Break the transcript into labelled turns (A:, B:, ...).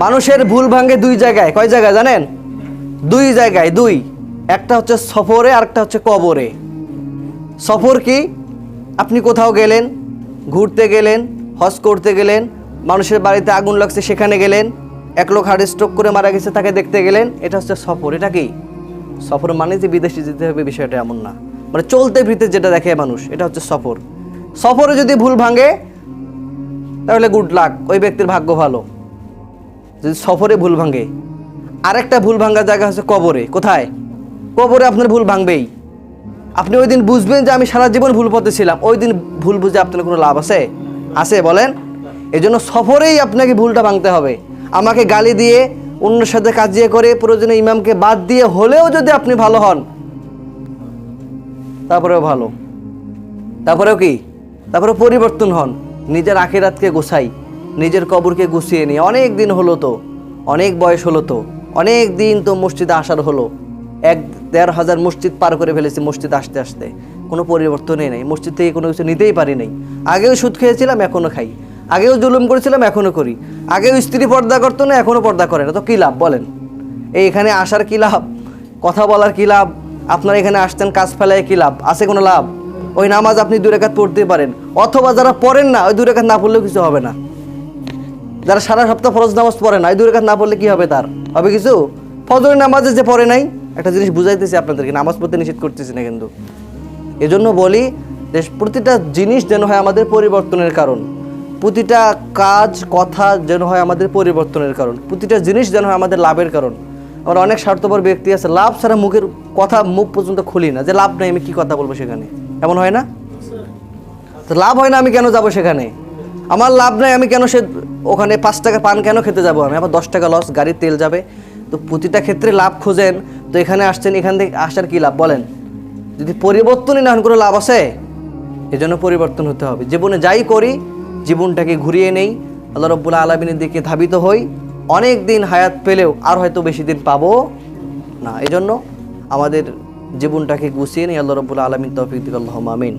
A: মানুষের ভুল ভাঙে দুই জায়গায়। কয় জায়গায় জানেন? দুই জায়গায়, দুই। একটা হচ্ছে সফরে, আরেকটা হচ্ছে কবরে। সফর কি? আপনি কোথাও গেলেন, ঘুরতে গেলেন, হজ করতে গেলেন, মানুষের বাড়িতে আগুন লাগছে সেখানে গেলেন, এক লোক হার্ট স্ট্রোক করে মারা গেছে তাকে দেখতে গেলেন, এটা হচ্ছে সফর। এটা কি সফর? মানে যে বিদেশে যেতে হবে বিষয়টা এমন না, মানে চলতে ফিরতে যেটা দেখে মানুষ, এটা হচ্ছে সফর। সফরে যদি ভুল ভাঙে তাহলে গুড লাক, ওই ব্যক্তির ভাগ্য ভালো যদি সফরে ভুল ভাঙে। আরেকটা ভুল ভাঙার জায়গা হচ্ছে কবরে। কোথায়? কবরে আপনার ভুল ভাঙবেই। আপনি ওই দিন বুঝবেন যে আমি সারা জীবন ভুল পথে ছিলাম, ওই দিন ভুল বুঝে আপনার কোনো লাভ আছে? আছে বলেন? এই জন্য সফরেই আপনাকে ভুলটা ভাঙতে হবে। আমাকে গালি দিয়ে, অন্যের সাথে কাজিয়ে করে, প্রয়োজনে ইমামকে বাদ দিয়ে হলেও যদি আপনি ভালো হন, তারপরেও ভালো, তারপরেও কি, তারপরে পরিবর্তন হন। নিজের আখিরাতকে গোছাই, নিজের কবরকে গুছিয়ে নিয়ে। অনেক দিন হলো তো, অনেক বয়স হলো তো, অনেক দিন তো মসজিদে আসার হলো, 1-1.5 মসজিদ পার করে ফেলেছি মসজিদে আসতে আসতে, কোনো পরিবর্তনই নেই। মসজিদ থেকে কোনো কিছু নিতেই পারি নাই। আগেও সুদ খেয়েছিলাম, এখনও খাই। আগেও জুলুম করেছিলাম, এখনও করি। আগেও স্ত্রী পর্দা করতো না, এখনও পর্দা করে না। তো কী লাভ বলেন? এখানে আসার কী লাভ? কথা বলার কী লাভ? আপনারা এখানে আসতেন কাজ ফেলায় কী লাভ? আছে কোনো লাভ? ওই নামাজ আপনি 2 রাকাত পড়তে পারেন, অথবা যারা পড়েন না, ওই 2 রাকাত না পড়লেও কিছু হবে না। যারা সারা সপ্তাহ ফরজ নামাজ পড়ে না, ওই 2 রাকাত না পড়লে কি হবে? তার হবে কিছু? ফজরের নামাজে যে পড়ে নাই, একটা জিনিস বুঝাইতেছি আপনাদেরকে, নামাজ পড়তে নিষেধ করতেছি না কিন্তু। এজন্য বলি যে প্রতিটা জিনিস যেন হয় আমাদের পরিবর্তনের কারণ, প্রতিটা কাজ কথা যেন হয় আমাদের পরিবর্তনের কারণ, প্রতিটা জিনিস যেন হয় আমাদের লাভের কারণ। আমার অনেক স্বার্থপর ব্যক্তি আছে, লাভ ছাড়া মুখ পর্যন্ত খুলি না, যে লাভ নেই আমি কি কথা বলবো সেখানে। এমন হয় না? তো লাভ হয় না, আমি কেন যাব সেখানে? আমার লাভ নাই, আমি কেন ওখানে 5 টাকা পান কেন খেতে যাব? আমি আবার 10 টাকা লস, গাড়ির তেল যাবে। তো প্রতিটা ক্ষেত্রে লাভ খোঁজেন, তো এখানে আসছেন, এখান থেকে আসার কি লাভ বলেন? যদি পরিবর্তনই না কোনো লাভ আছে? এজন্য পরিবর্তন হতে হবে। জীবনে যাই করি, জীবনটাকে ঘুরিয়ে নেই, আল্লাহ রাব্বুল আলামিনের দিকে ধাবিত হই। অনেক দিন হায়াত পেলেও আর হয়তো বেশি দিন পাবো না। এজন্য আমাদের জীবনটাকে গুছিয়ে নেই। আল্লাহ রাব্বুল আলামিন তৌফিক দিক। আল্লাহুম্মা আমিন।